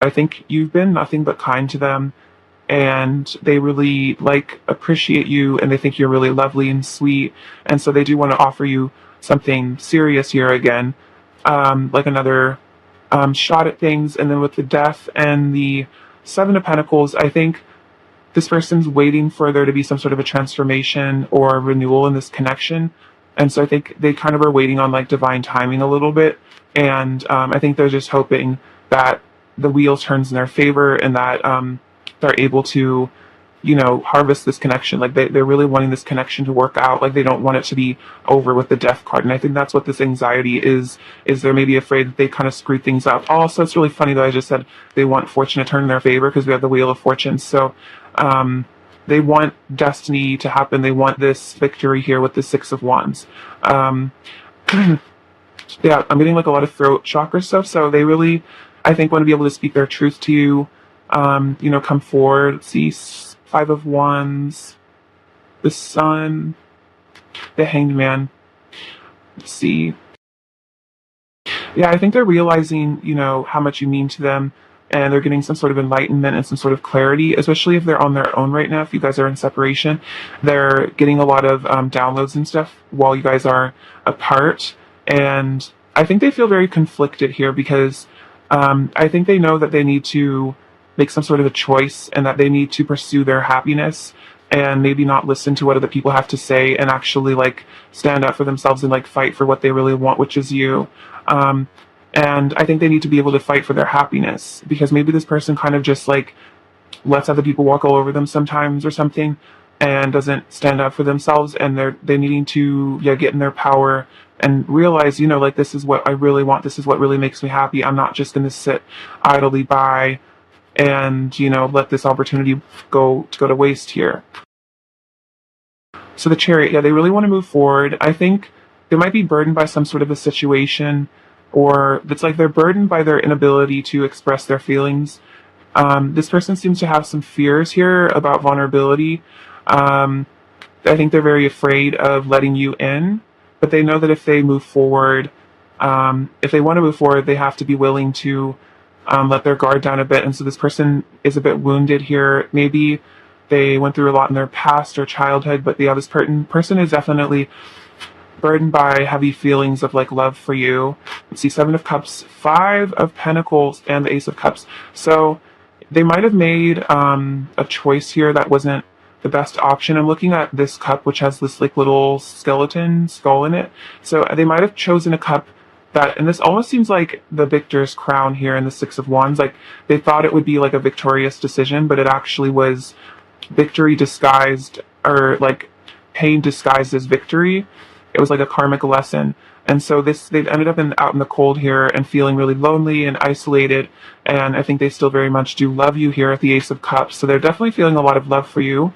I think you've been nothing but kind to them, and they really like appreciate you, and they think you're really lovely and sweet, and so they do want to offer you something serious here again, like another shot at things. And then with the Death and the Seven of Pentacles, I think this person's waiting for there to be some sort of a transformation or renewal in this connection. And so I think they kind of are waiting on like divine timing a little bit. And I think they're just hoping that the wheel turns in their favor, and that they're able to, harvest this connection. Like they're really wanting this connection to work out. Like they don't want it to be over with the Death card. And I think that's what this anxiety is they're maybe afraid that they kind of screw things up. Also, it's really funny that I just said they want fortune to turn in their favor, because we have the Wheel of Fortune. So they want destiny to happen. They want this victory here with the Six of Wands. Yeah, I'm getting like a lot of throat chakra stuff. So they really, I think, want to be able to speak their truth to you. Come forward. Let's see, Five of Wands, the Sun, the Hanged Man. Let's see. Yeah, I think they're realizing, how much you mean to them, and they're getting some sort of enlightenment and some sort of clarity, especially if they're on their own right now. If you guys are in separation, they're getting a lot of downloads and stuff while you guys are apart. And I think they feel very conflicted here, because I think they know that they need to make some sort of a choice, and that they need to pursue their happiness, and maybe not listen to what other people have to say, and actually like stand up for themselves and like fight for what they really want, which is you. And I think they need to be able to fight for their happiness, because maybe this person kind of just like lets other people walk all over them sometimes or something, and doesn't stand up for themselves, and they're needing to get in their power and realize, like, this is what I really want, this is what really makes me happy. I'm not just going to sit idly by and let this opportunity go to waste here. So the Chariot, they really want to move forward. I think they might be burdened by some sort of a situation, or it's like they're burdened by their inability to express their feelings. This person seems to have some fears here about vulnerability. I think they're very afraid of letting you in, but they know that if they move forward, if they want to move forward, they have to be willing to let their guard down a bit. And so this person is a bit wounded here. Maybe they went through a lot in their past or childhood, but this person is definitely burdened by heavy feelings of like love for you. Let's see, Seven of Cups, Five of Pentacles, and the Ace of Cups. So they might have made a choice here that wasn't the best option. I'm looking at this cup, which has this like little skeleton skull in it. So they might have chosen a cup that, and this almost seems like the victor's crown here in the Six of Wands. Like they thought it would be like a victorious decision, but it actually was victory disguised, or like pain disguised as victory. It was like a karmic lesson. And so they've ended up out in the cold here and feeling really lonely and isolated. And I think they still very much do love you here at the Ace of Cups. So they're definitely feeling a lot of love for you.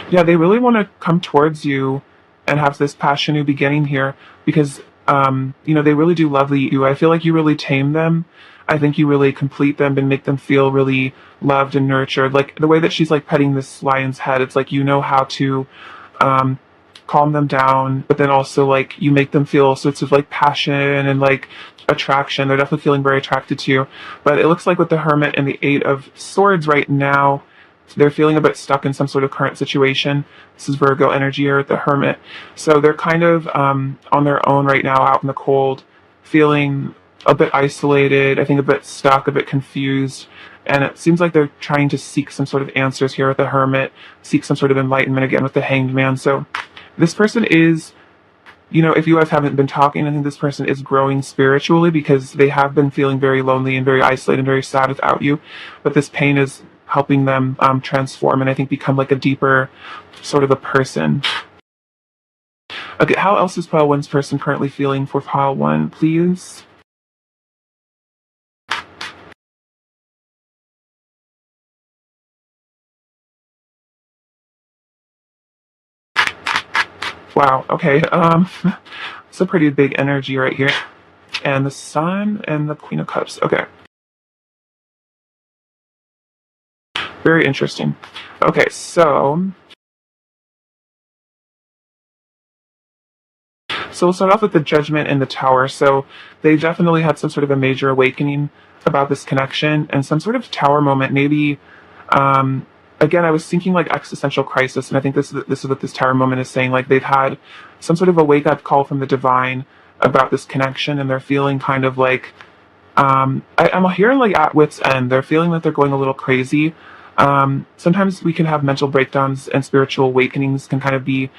Yeah, they really want to come towards you and have this passion new beginning here, because they really do love you. I feel like you really tame them. I think you really complete them and make them feel really loved and nurtured. Like the way that she's like petting this lion's head, it's like how to calm them down, but then also like you make them feel sorts of like passion and like attraction. They're definitely feeling very attracted to you. But it looks like with the Hermit and the Eight of Swords right now, they're feeling a bit stuck in some sort of current situation. This is Virgo energy here with the Hermit. So they're kind of on their own right now, out in the cold, feeling a bit isolated, I think a bit stuck, a bit confused. And it seems like they're trying to seek some sort of answers here with the Hermit, seek some sort of enlightenment again with the Hanged Man. So this person is, if you guys haven't been talking, I think this person is growing spiritually, because they have been feeling very lonely and very isolated and very sad without you. But this pain is helping them transform, and I think become like a deeper sort of a person. Okay, how else is pile one's person currently feeling for pile one, please? Wow, okay, it's a pretty big energy right here. And the Sun and the Queen of Cups, okay. Very interesting. Okay, so So we'll start off with the Judgment and the Tower. So they definitely had some sort of a major awakening about this connection and some sort of tower moment. Maybe, again, I was thinking like existential crisis, and I think this is what this tower moment is saying. Like they've had some sort of a wake up call from the divine about this connection, and they're feeling kind of like, I'm hearing like at wit's end. They're feeling that they're going a little crazy. Sometimes we can have mental breakdowns, and spiritual awakenings can kind of be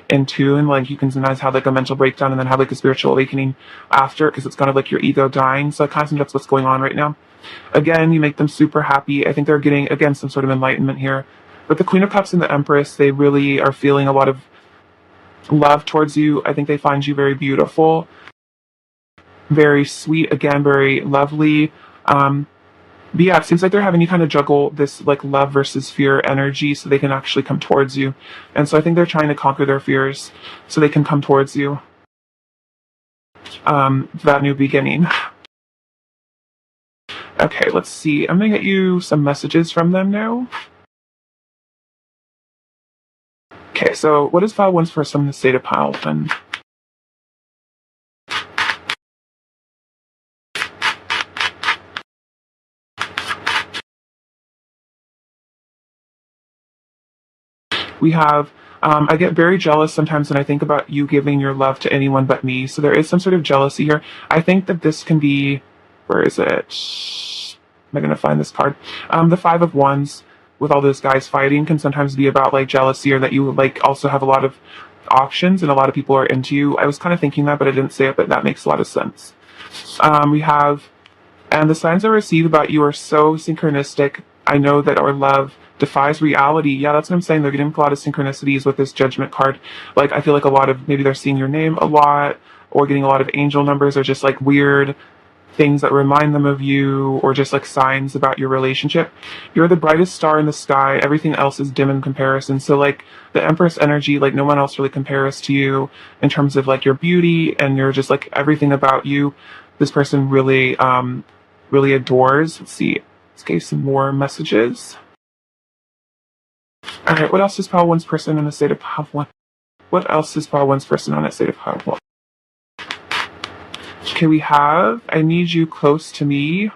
in tune. Like you can sometimes have like a mental breakdown and then have like a spiritual awakening after, because it's kind of like your ego dying. So I kind of think that's what's going on right now. Again, you make them super happy. I think they're getting, again, some sort of enlightenment here. But the Queen of Cups and the Empress, they really are feeling a lot of love towards you. I think they find you very beautiful, very sweet, again, very lovely. But yeah, it seems like they're having you kind of juggle this like love versus fear energy so they can actually come towards you. And so I think they're trying to conquer their fears so they can come towards you. That new beginning. Okay, let's see. I'm gonna get you some messages from them now. Okay, so what is file one's first from the state of pile then? We have, I get very jealous sometimes when I think about you giving your love to anyone but me. So there is some sort of jealousy here. I think that this can be, where is it? Am I going to find this card? The Five of Wands with all those guys fighting can sometimes be about like jealousy, or that you like also have a lot of options and a lot of people are into you. I was kind of thinking that, but I didn't say it, but that makes a lot of sense. We have, and the signs I receive about you are so synchronistic. I know that our love defies reality. Yeah, that's what I'm saying. They're getting a lot of synchronicities with this Judgment card. Like, I feel like a lot of, maybe they're seeing your name a lot, or getting a lot of angel numbers, or just like weird things that remind them of you, or just like signs about your relationship. You're the brightest star in the sky. Everything else is dim in comparison. So like the Empress energy, like no one else really compares to you in terms of like your beauty, and you're just like everything about you. This person really, really adores. Let's see. Let's get some more messages. All right, what else is Pile 1's person in the state of Pile 1? What else is Pile 1's person on that state of Pile 1? Okay, we have, I need you close to me.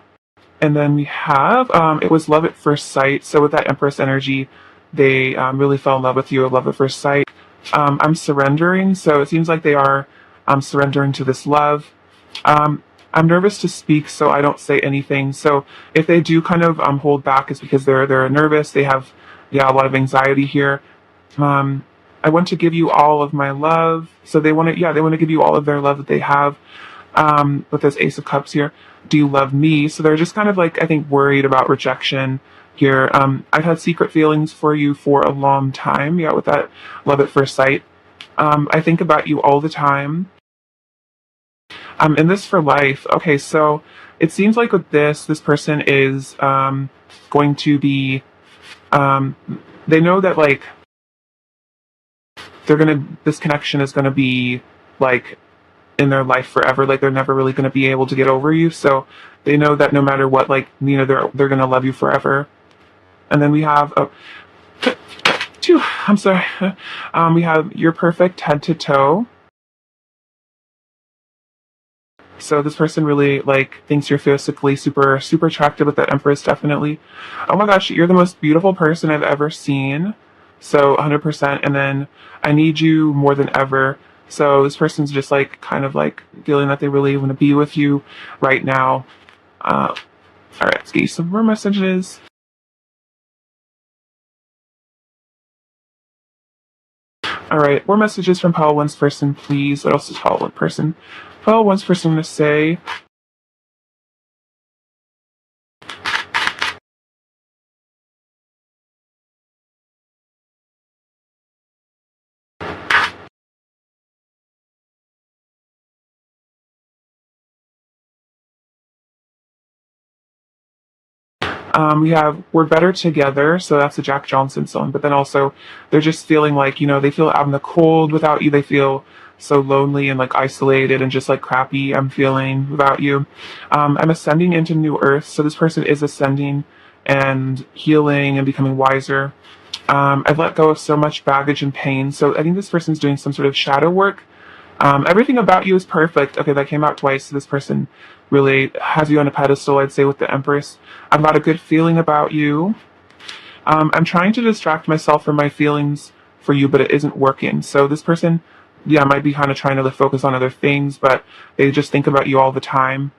And then we have, it was love at first sight. So with that Empress energy, they really fell in love with you, love at first sight. I'm surrendering. So it seems like they are surrendering to this love. I'm nervous to speak, so I don't say anything. So if they do kind of hold back, it's because they're nervous. They have, yeah, a lot of anxiety here. I want to give you all of my love. So they want to give you all of their love that they have. With this Ace of Cups here, do you love me? So they're just kind of like, I think, worried about rejection here. I've had secret feelings for you for a long time. Yeah, with that love at first sight. I think about you all the time. And this for life. Okay, so it seems like with this person is going to be, they know that like this connection is gonna be like in their life forever. Like they're never really gonna be able to get over you. So they know that no matter what, like, you know, they're gonna love you forever. And then we have I'm sorry. We have you're perfect head to toe. So this person really like thinks you're physically super attractive with that Empress, definitely. Oh my gosh, you're the most beautiful person I've ever seen. So 100%. And then I need you more than ever. So this person's just like kind of like feeling that they really want to be with you right now. All right, let's get you some more messages. All right, more messages from Pile 1's person, please. What else is Pile 1 person? Pile 1's person going to say. We have We're Better Together, so that's a Jack Johnson song, but then also they're just feeling like, you know, they feel out in the cold without you. They feel so lonely and like isolated and just like crappy. I'm feeling without you. I'm ascending into new earth, so this person is ascending and healing and becoming wiser. I've let go of so much baggage and pain, so I think this person's doing some sort of shadow work Everything about you is perfect. Okay, that came out twice. So this person really has you on a pedestal, I'd say, with the Empress. I've got a good feeling about you. I'm trying to distract myself from my feelings for you, but it isn't working. So this person, yeah, might be kind of trying to focus on other things, but they just think about you all the time.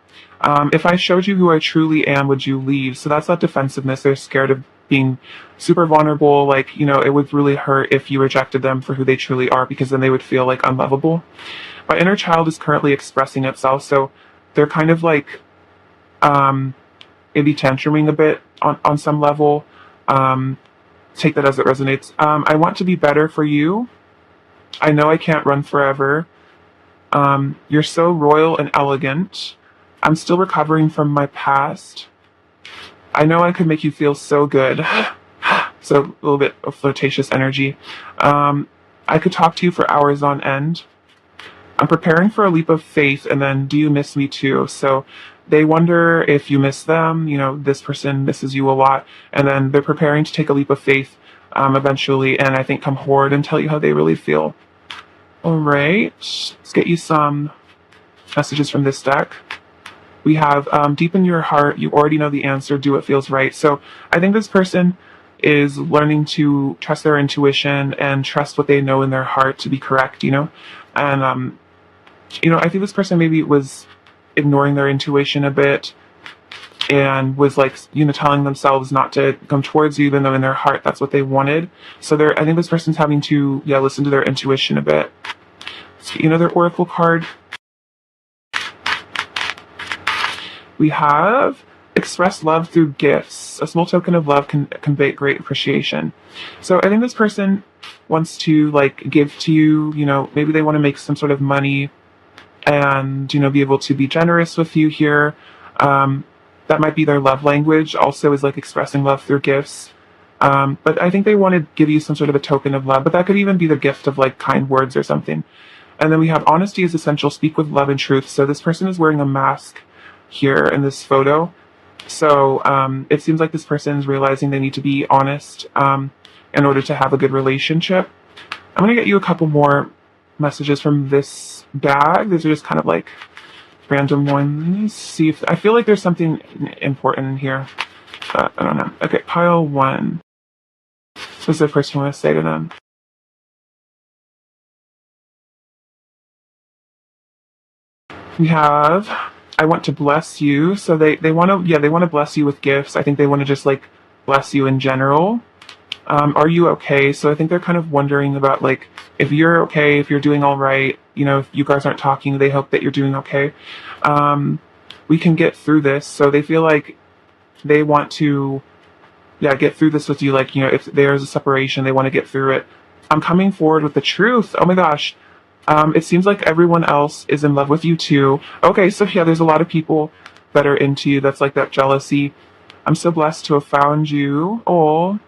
If I showed you who I truly am, would you leave? So that's that defensiveness. They're scared of being super vulnerable. Like, it would really hurt if you rejected them for who they truly are, because then they would feel like unlovable. My inner child is currently expressing itself, so they're kind of like maybe tantruming a bit on some level. Um, Take that as it resonates. I want to be better for you. I know I can't run forever. You're so royal and elegant. I'm still recovering from my past. I know I could make you feel so good. So a little bit of flirtatious energy. I could talk to you for hours on end. I'm preparing for a leap of faith, and then do you miss me too? So they wonder if you miss them. This person misses you a lot, and then they're preparing to take a leap of faith eventually, and I think come forward and tell you how they really feel. All right, let's get you some messages from this deck. We have deep in your heart, you already know the answer, do what feels right. So I think this person is learning to trust their intuition and trust what they know in their heart to be correct, and I think this person maybe was ignoring their intuition a bit and was like, telling themselves not to come towards you, even though in their heart that's what they wanted. So I think this person's having to, listen to their intuition a bit. Let's get another oracle card. We have express love through gifts. A small token of love can convey great appreciation. So I think this person wants to give to you, maybe they want to make some sort of money and be able to be generous with you here. That might be their love language, also, is expressing love through gifts. But I think they want to give you some sort of a token of love, but that could even be the gift of kind words or something. And then we have honesty is essential, speak with love and truth. So this person is wearing a mask here in this photo. So it seems like this person is realizing they need to be honest in order to have a good relationship. I'm going to get you a couple more messages from this bag. These are just kind of random ones. See if I feel like there's something important in here. I don't know. Okay, pile 1. So what's the first thing I want to say to them? We have I want to bless you. So they want to bless you with gifts. I think they want to just bless you in general. Are you okay? So I think they're kind of wondering about if you're okay, if you're doing all right. If you guys aren't talking, they hope that you're doing okay. We can get through this. So they feel like they want to, get through this with you. If there's a separation, they want to get through it. I'm coming forward with the truth. Oh my gosh. It seems like everyone else is in love with you too. Okay, so there's a lot of people that are into you. That's that jealousy. I'm so blessed to have found you. Oh,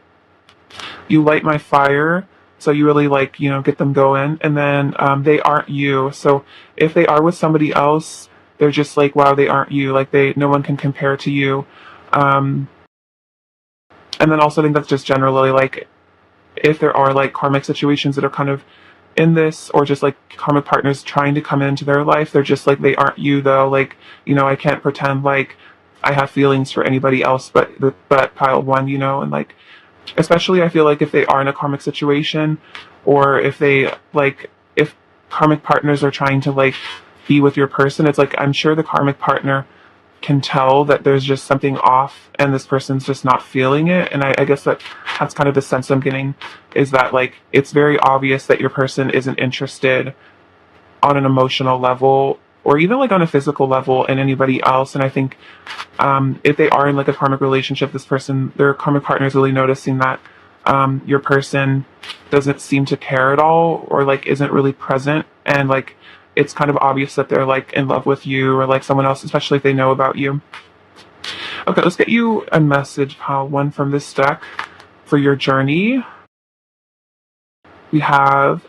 you light my fire. So you really get them going. And then they aren't you. So if they are with somebody else, they're just wow, they aren't you. No one can compare to you. And then also I think that's just generally if there are karmic situations that are kind of in this, or just karmic partners trying to come into their life, they're just they aren't you though. I can't pretend I have feelings for anybody else but pile 1, and especially I feel if they are in a karmic situation, or if they if karmic partners are trying to be with your person, it's I'm sure the karmic partner can tell that there's just something off and this person's just not feeling it. And I guess that's kind of the sense I'm getting, is that it's very obvious that your person isn't interested on an emotional level, or even on a physical level, in anybody else. And I think if they are in a karmic relationship, this person, their karmic partner, is really noticing that your person doesn't seem to care at all, or isn't really present, and it's kind of obvious that they're in love with you or someone else, especially if they know about you. Okay, let's get you a message, pile 1, from this deck for your journey. We have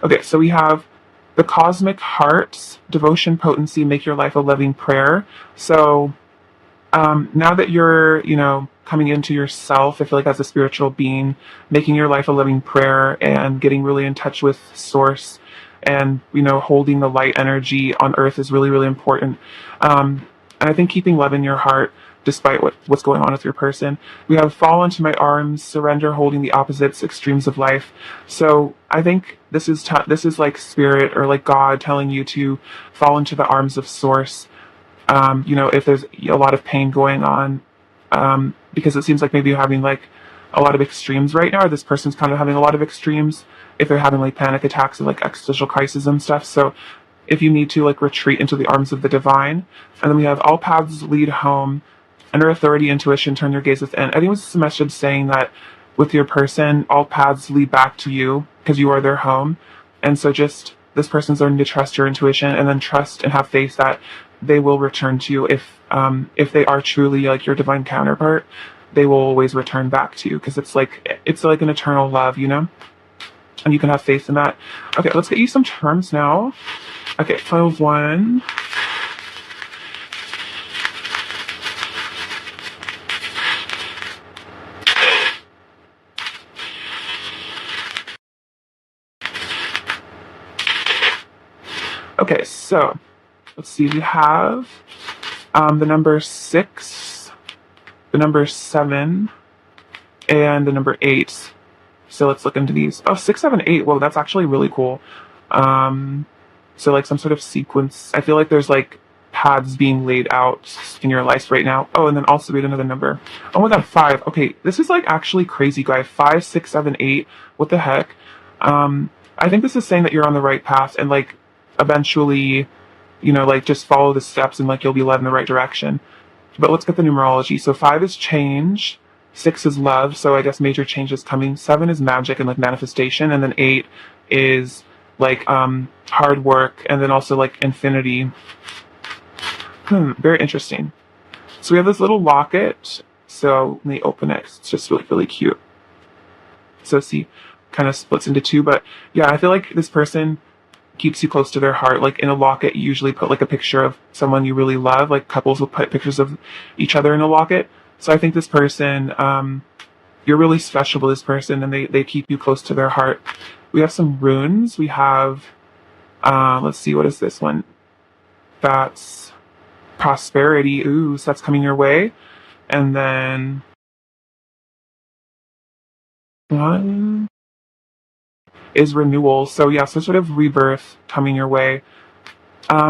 okay, so we have the cosmic hearts, devotion, potency, make your life a loving prayer. So Now that you're, coming into yourself, I feel like as a spiritual being, making your life a living prayer and getting really in touch with source and, holding the light energy on earth is really, really important. And I think keeping love in your heart, despite what's going on with your person. We have fall into my arms, surrender, holding the opposites, extremes of life. So I think this is like spirit or like God telling you to fall into the arms of source. If there's a lot of pain going on, because it seems like maybe you're having like a lot of extremes right now, or this person's kind of having a lot of extremes if they're having like panic attacks and like existential crisis and stuff. So if you need to like retreat into the arms of the divine. And then we have all paths lead home, under authority, intuition, turn your gaze within. I think it was a message saying that with your person, all paths lead back to you because you are their home. And so just this person's learning to trust your intuition and then trust and have faith that they will return to you if they are truly like your divine counterpart. They will always return back to you because it's like an eternal love, and you can have faith in that. Okay, let's get you some terms now. Okay, 5-1. Okay, so let's see. We have the number 6, the number 7, and the number 8. So let's look into these. Oh, 6, 7, 8. Whoa, that's actually really cool. So like some sort of sequence. I feel like there's like paths being laid out in your life right now. Oh, and then also read another number. Oh my god, 5. Okay, this is like actually crazy, guy. 5, 6, 7, 8. What the heck? I think this is saying that you're on the right path and like eventually, like just follow the steps and like you'll be led in the right direction. But let's get the numerology. So 5 is change, 6 is love, so I guess major change is coming. 7 is magic and like manifestation, and then 8 is like hard work, and then also like infinity. Very interesting. So we have this little locket. So let me open it. It's just really, really cute. So see, kind of splits into 2, but yeah, I feel like this person keeps you close to their heart. Like in a locket, you usually put like a picture of someone you really love. Like couples will put pictures of each other in a locket. So I think this person, you're really special to this person, and they keep you close to their heart. We have some runes. We have, let's see, what is this one? That's prosperity. Ooh, so that's coming your way. And then one is renewal. So yeah, so sort of rebirth coming your way.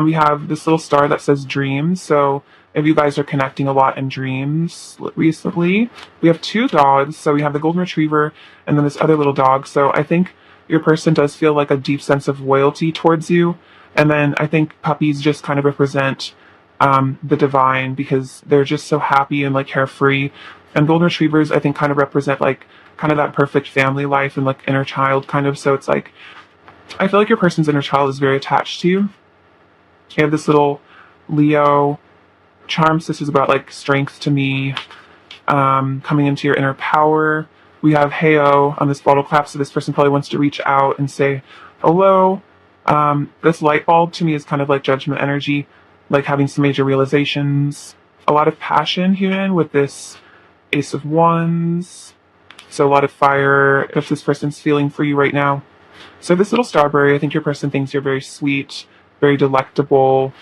We have this little star that says dreams. So if you guys are connecting a lot in dreams recently, we have 2 dogs. So we have the golden retriever and then this other little dog. So I think your person does feel like a deep sense of loyalty towards you. And then I think puppies just kind of represent the divine because they're just so happy and like carefree. And golden retrievers, I think, kind of represent like kind of that perfect family life and like inner child kind of. So it's like, I feel like your person's inner child is very attached to you. You have this little Leo charms. This is about like strength to me, coming into your inner power. We have Heyo on this bottle clap. So this person probably wants to reach out and say hello. This light bulb to me is kind of like judgment energy, like having some major realizations. A lot of passion here with this Ace of Wands. So a lot of fire if this person's feeling for you right now. So this little Starberry, I think your person thinks you're very sweet, very delectable.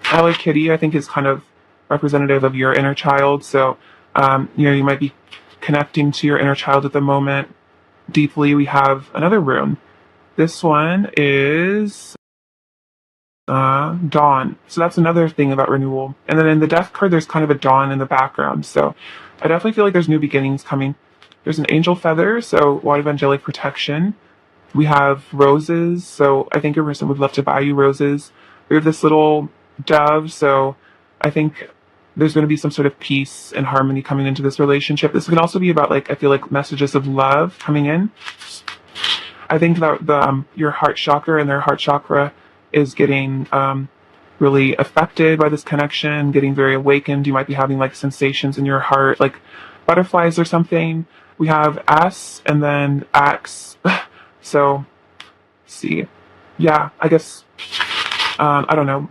Hello Kitty, I think, is kind of representative of your inner child. So, you might be connecting to your inner child at the moment deeply. We have another rune. This one is dawn. So that's another thing about renewal. And then in the death card, there's kind of a dawn in the background. So I definitely feel like there's new beginnings coming. There's an angel feather, so a lot of angelic protection. We have roses, so I think your person would love to buy you roses. We have this little dove, so I think there's going to be some sort of peace and harmony coming into this relationship. This can also be about, like, I feel like messages of love coming in. I think that your heart chakra and their heart chakra is getting really affected by this connection, getting very awakened. You might be having like sensations in your heart, like butterflies or something. We have S and then X. So, see. Yeah, I guess, I don't know.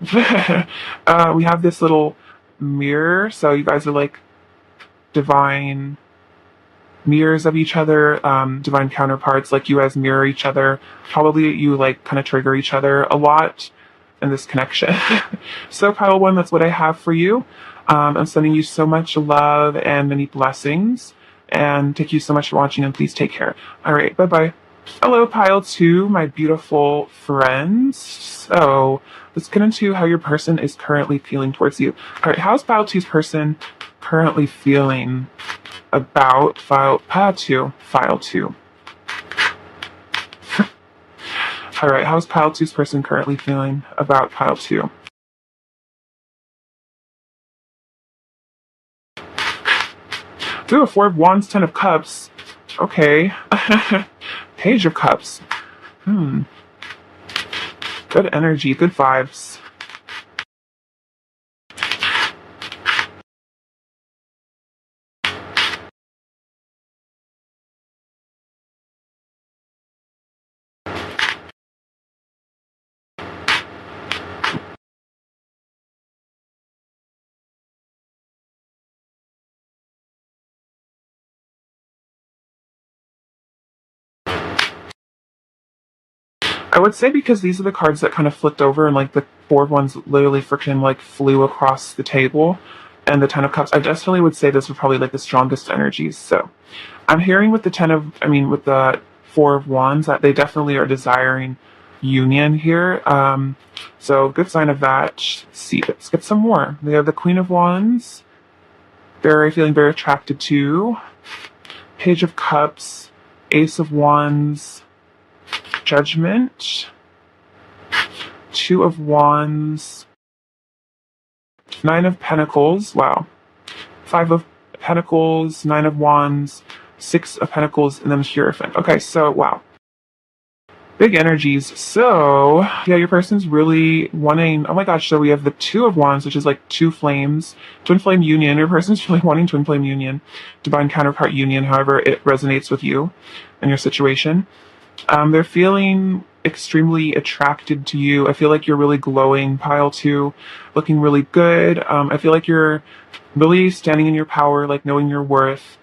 We have this little mirror. So you guys are like divine mirrors of each other, divine counterparts. Like you guys mirror each other. Probably you like kind of trigger each other a lot in this connection. So pile one, that's what I have for you. I'm sending you so much love and many blessings. And thank you so much for watching, and please take care. All right, bye-bye. Hello, pile two, my beautiful friends. So let's get into how your person is currently feeling towards you. All right, how's pile two's person currently feeling about pile two? All right, how's pile two's person currently feeling about pile two? Ooh, Four of Wands, Ten of Cups. Okay. Page of Cups. Good energy, good vibes. I would say because these are the cards that kind of flipped over, and like the Four of Wands literally freaking like flew across the table, and the Ten of Cups, I definitely would say this were probably like the strongest energies. So I'm hearing with with the Four of Wands that they definitely are desiring union here. So good sign of that. Let's see, let's get some more. They have the Queen of Wands. They're feeling very attracted to. Page of Cups, Ace of Wands, Judgment, Two of Wands, Nine of Pentacles, wow, Five of Pentacles, Nine of Wands, Six of Pentacles, and then Hierophant. Okay, so wow. Big energies. So, yeah, your person's really wanting, oh my gosh, so we have the Two of Wands, which is like two flames, twin flame union. Your person's really wanting twin flame union, divine counterpart union, however it resonates with you and your situation. They're feeling extremely attracted to you. I feel like you're really glowing, pile two, looking really good. I feel like you're really standing in your power, like knowing your worth,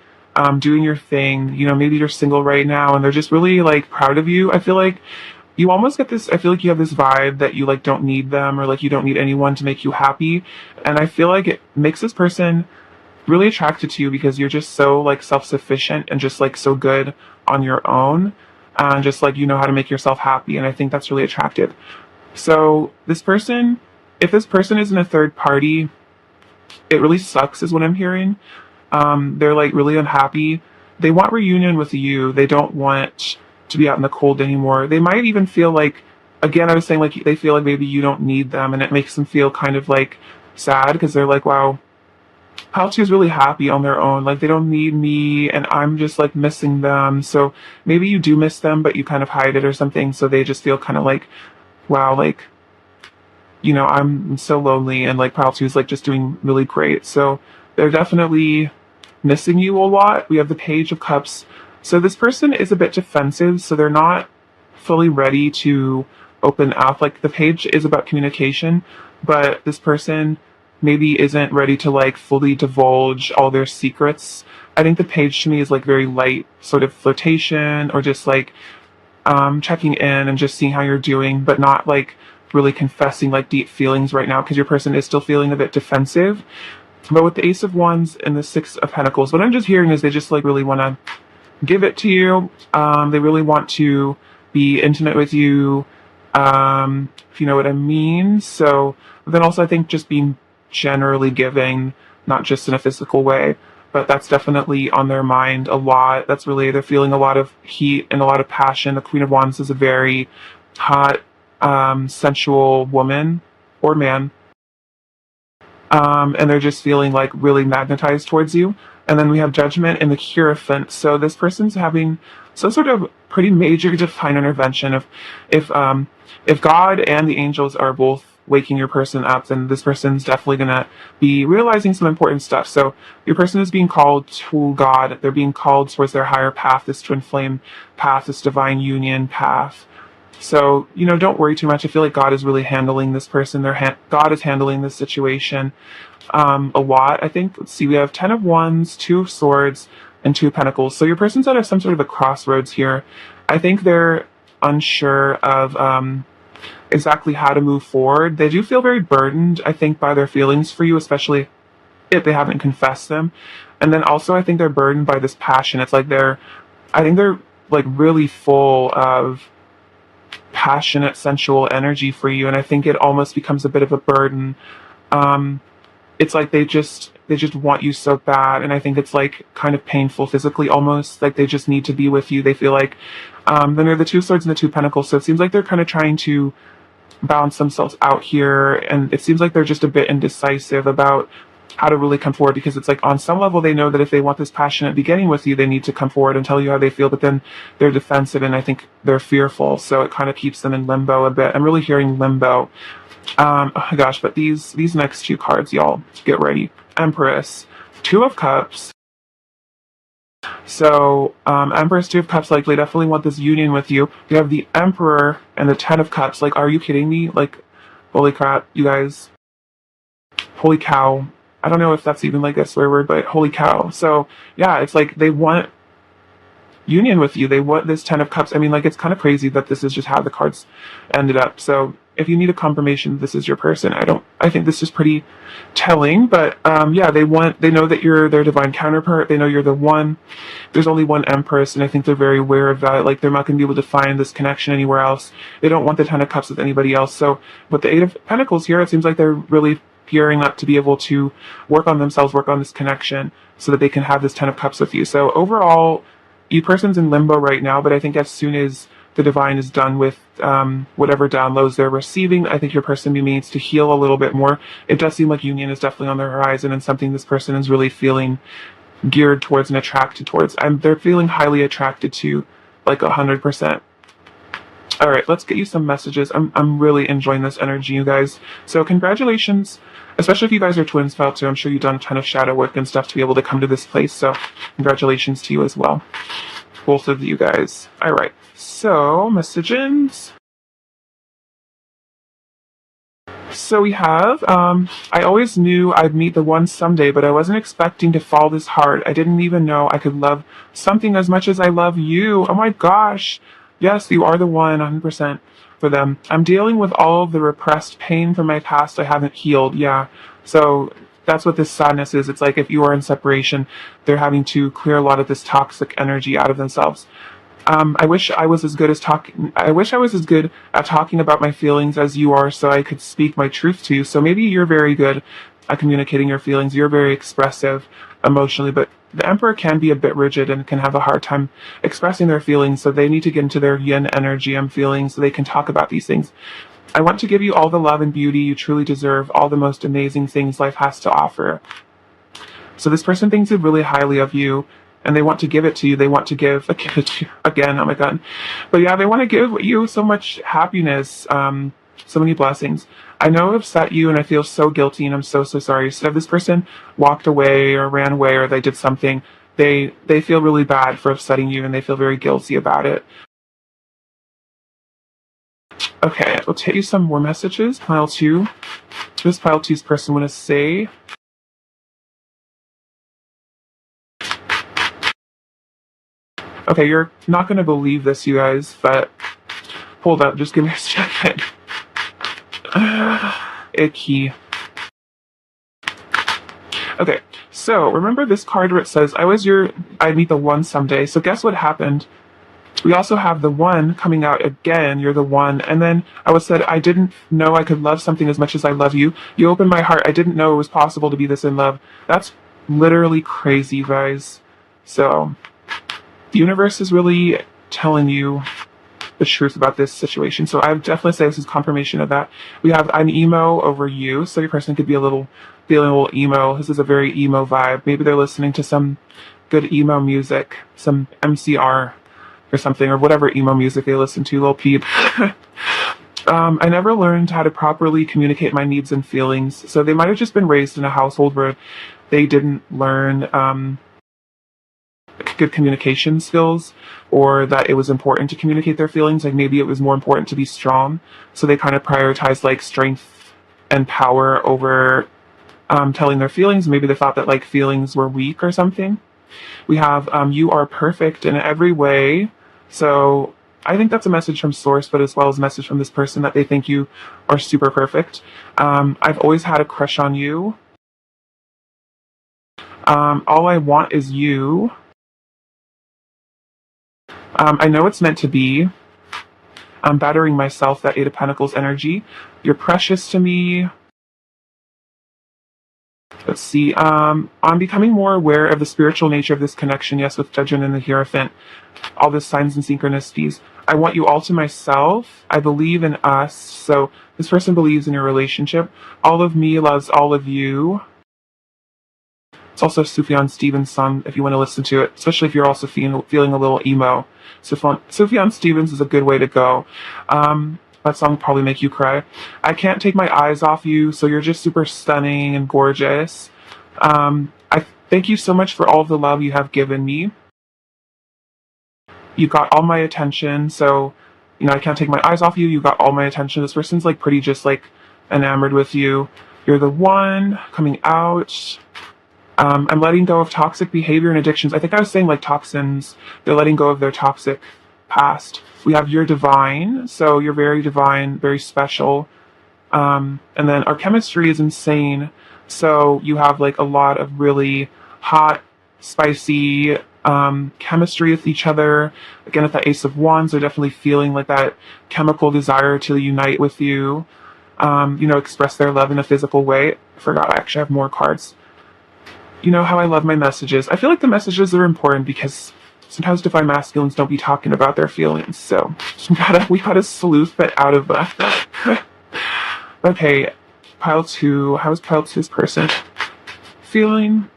doing your thing. You know, maybe you're single right now and they're just really like proud of you. I feel like you almost get this, I feel like you have this vibe that you like don't need them, or like you don't need anyone to make you happy. And I feel like it makes this person really attracted to you because you're just so like self-sufficient and just like so good on your own. And just like you know how to make yourself happy, and I think that's really attractive. So this person, if this person is in a third party, it really sucks is what I'm hearing. They're like really unhappy. They want reunion with you. They don't want to be out in the cold anymore. They might even feel like, again, I was saying like they feel like maybe you don't need them, and it makes them feel kind of like sad because they're like, wow, pile two is really happy on their own. Like they don't need me and I'm just like missing them. So maybe you do miss them, but you kind of hide it or something. So they just feel kind of like, wow, like, you know, I'm so lonely, and like pile two is like just doing really great. So they're definitely missing you a lot. We have the Page of Cups. So this person is a bit defensive. So they're not fully ready to open up. Like the page is about communication, but this person maybe isn't ready to like fully divulge all their secrets. I think the page to me is like very light sort of flirtation, or just like checking in and just seeing how you're doing, but not like really confessing like deep feelings right now because your person is still feeling a bit defensive. But with the Ace of Wands and the Six of Pentacles, what I'm just hearing is they just like really want to give it to you. They really want to be intimate with you, if you know what I mean. So then also I think just being generally giving, not just in a physical way, but that's definitely on their mind a lot. That's really, they're feeling a lot of heat and a lot of passion. The Queen of Wands is a very hot, sensual woman or man. And they're just feeling like really magnetized towards you. And then we have Judgment and the Hierophant. So this person's having some sort of pretty major divine intervention. If God and the angels are both waking your person up, then this person's definitely gonna be realizing some important stuff. So your person is being called to God. They're being called towards their higher path, this twin flame path, this divine union path. So, don't worry too much. I feel like God is really handling this person. God is handling this situation a lot. I think, let's see, we have 10 of Wands, 2 of Swords, and 2 of Pentacles. So your person's at some sort of a crossroads here. I think they're unsure of exactly how to move forward. They do feel very burdened, I think, by their feelings for you, especially if they haven't confessed them. And then also, I think they're burdened by this passion. It's like I think they're like really full of passionate, sensual energy for you. And I think it almost becomes a bit of a burden. It's like they just want you so bad, and I think it's like kind of painful physically, almost like they just need to be with you. They feel like then there are the 2 Swords and the 2 Pentacles, so it seems like they're kind of trying to balance themselves out here, and it seems like they're just a bit indecisive about how to really come forward, because it's like on some level they know that if they want this passionate beginning with you, they need to come forward and tell you how they feel, but then they're defensive and I think they're fearful, so it kind of keeps them in limbo a bit. I'm really hearing limbo. Oh my gosh, but these next 2 cards, y'all, get ready. Empress, 2 of Cups. So, Empress, 2 of Cups, like, they definitely want this union with you. You have the Emperor and the 10 of Cups. Like, are you kidding me? Like, holy crap, you guys. Holy cow. I don't know if that's even like a swear word, but holy cow. So, yeah, it's like they want union with you. They want this 10 of Cups. I mean, like, it's kind of crazy that this is just how the cards ended up. So if you need a confirmation this is your person, I think this is pretty telling, but yeah, they know that you're their divine counterpart. They know you're the one. There's only one Empress, and I think they're very aware of that. Like, they're not going to be able to find this connection anywhere else. They don't want the 10 of Cups with anybody else. So with the 8 of Pentacles here, it seems like they're really gearing up to be able to work on themselves, work on this connection, so that they can have this 10 of Cups with you. So overall, you person's in limbo right now, but I think as soon as the divine is done with whatever downloads they're receiving, I think your person needs to heal a little bit more. It does seem like union is definitely on the horizon, and something this person is really feeling geared towards and attracted towards. They're feeling highly attracted to, like 100%. All right, let's get you some messages. I'm really enjoying this energy, you guys. So congratulations, especially if you guys are twins felt too. I'm sure you've done a ton of shadow work and stuff to be able to come to this place. So congratulations to you as well, both of you guys. All right, so messages. So we have, I always knew I'd meet the one someday, but I wasn't expecting to fall this hard. I didn't even know I could love something as much as I love you. Oh my gosh. Yes, you are the one, 100% for them. I'm dealing with all of the repressed pain from my past I haven't healed. Yeah. So that's what this sadness is. It's like if you are in separation, they're having to clear a lot of this toxic energy out of themselves. I wish I was as good at talking about my feelings as you are, so I could speak my truth to you. So maybe you're very good at communicating your feelings. You're very expressive emotionally, but the Emperor can be a bit rigid and can have a hard time expressing their feelings. So they need to get into their yin energy, I'm feeling, so they can talk about these things. I want to give you all the love and beauty you truly deserve, all the most amazing things life has to offer. So this person thinks really highly of you, and they want to give it to you. They want to give it to you again. Oh my God. But yeah, they want to give you so much happiness, so many blessings. I know I've upset you and I feel so guilty and I'm so sorry. So if this person walked away or ran away or they did something, they feel really bad for upsetting you and they feel very guilty about it. Okay, we'll take you some more messages. Pile 2. What does Pile 2's person want to say? Okay, you're not going to believe this, you guys, but hold up, just give me a second. Icky. Okay, so remember this card where it says, I'd meet the one someday. So guess what happened? We also have the one coming out again. You're the one. And then I said, I didn't know I could love something as much as I love you. You opened my heart. I didn't know it was possible to be this in love. That's literally crazy, you guys. So the universe is really telling you the truth about this situation. So I would definitely say this is confirmation of that. We have an emo over you. So your person could be feeling a little emo. This is a very emo vibe. Maybe they're listening to some good emo music, some MCR or something, or whatever emo music they listen to, Lil Peep. I never learned how to properly communicate my needs and feelings. So they might have just been raised in a household where they didn't learn good communication skills, or that it was important to communicate their feelings. Like maybe it was more important to be strong. So they kind of prioritized like strength and power over telling their feelings. Maybe they thought that like feelings were weak or something. We have you are perfect in every way. So I think that's a message from source, but as well as a message from this person that they think you are super perfect. I've always had a crush on you. All I want is you. I know it's meant to be. I'm battering myself, that Eight of Pentacles energy. You're precious to me. Let's see. I'm becoming more aware of the spiritual nature of this connection. Yes, with Judgment and the Hierophant. All the signs and synchronicities. I want you all to myself. I believe in us. So this person believes in your relationship. All of me loves all of you. It's also Sufjan Stevens' song if you want to listen to it, especially if you're also feeling a little emo. Sufjan Stevens is a good way to go. That song will probably make you cry. I can't take my eyes off you, so you're just super stunning and gorgeous. I thank you so much for all the love you have given me. You got all my attention, so, you know, I can't take my eyes off you. You got all my attention. This person's like pretty just like enamored with you. You're the one coming out. I'm letting go of toxic behavior and addictions. I think I was saying like toxins. They're letting go of their toxic past. We have you're divine, so you're very divine, very special. And then our chemistry is insane. So you have like a lot of really hot, spicy chemistry with each other. Again, with the Ace of Wands, they're definitely feeling like that chemical desire to unite with you. You know, express their love in a physical way. I forgot I actually have more cards. You know how I love my messages. I feel like the messages are important because sometimes divine masculines don't be talking about their feelings. So we gotta sleuth it out of that. Okay, pile two. How is pile two's person feeling?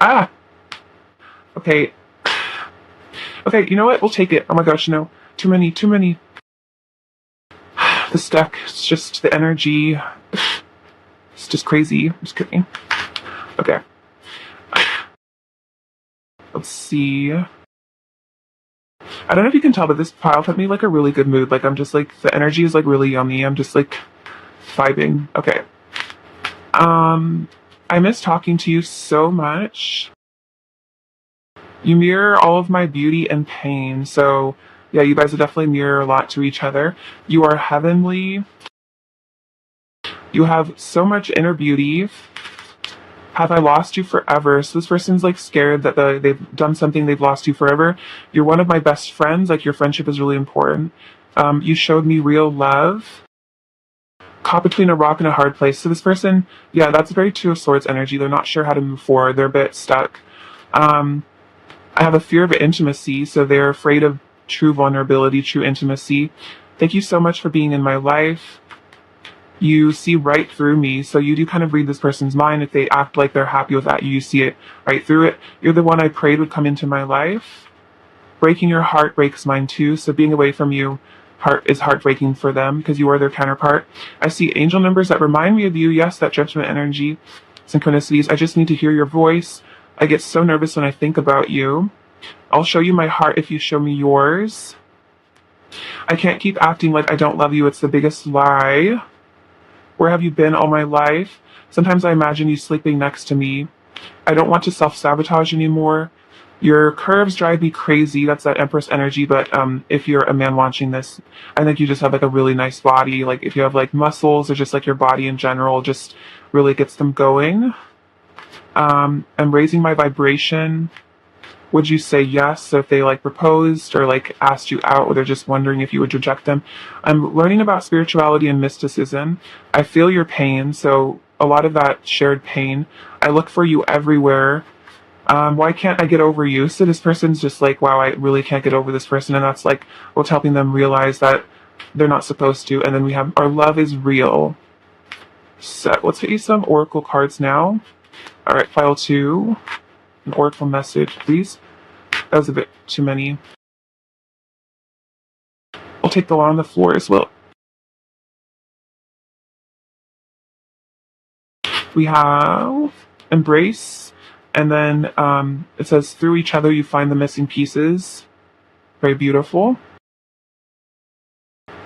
Ah. Okay. Okay. You know what? We'll take it. Oh my gosh, no. Too many. Too many. This deck, it's just the energy. It's just crazy. I'm just kidding. Okay. Let's see. I don't know if you can tell, but this pile put me like a really good mood. Like I'm just like the energy is like really yummy. I'm just like vibing. Okay. I miss talking to you so much. You mirror all of my beauty and pain. So yeah, you guys will definitely mirror a lot to each other. You are heavenly. You have so much inner beauty. Have I lost you forever? So this person's like scared that they've done something, they've lost you forever. You're one of my best friends. Like your friendship is really important. You showed me real love. Caught between a rock and a hard place. So this person, yeah, that's very Two of Swords energy. They're not sure how to move forward. They're a bit stuck. I have a fear of intimacy, so they're afraid of true vulnerability, true intimacy. Thank you so much for being in my life. You see right through me, so you do kind of read this person's mind. If they act like they're happy with that, you see it right through it. You're the one I prayed would come into my life. Breaking your heart breaks mine too, so being away from you is heartbreaking for them because you are their counterpart. I see angel numbers that remind me of you. Yes, that judgment energy, synchronicities. I just need to hear your voice. I get so nervous when I think about you. I'll show you my heart if you show me yours. I can't keep acting like I don't love you. It's the biggest lie. Where have you been all my life? Sometimes I imagine you sleeping next to me. I don't want to self-sabotage anymore. Your curves drive me crazy. That's that Empress energy. But if you're a man watching this, I think you just have like a really nice body. Like if you have like muscles or just like your body in general, just really gets them going. I'm raising my vibration. Would you say yes? So if they like proposed or like asked you out, or they're just wondering if you would reject them. I'm learning about spirituality and mysticism. I feel your pain, so a lot of that shared pain. I look for you everywhere. Why can't I get over you? So this person's just like, wow, I really can't get over this person. And that's like what's helping them realize that they're not supposed to. And then we have our love is real. So let's get you some oracle cards now. All right, file 2. An oracle message, please. That was a bit too many. I'll take the one on the floor as well. We have embrace, and then it says through each other you find the missing pieces. Very beautiful.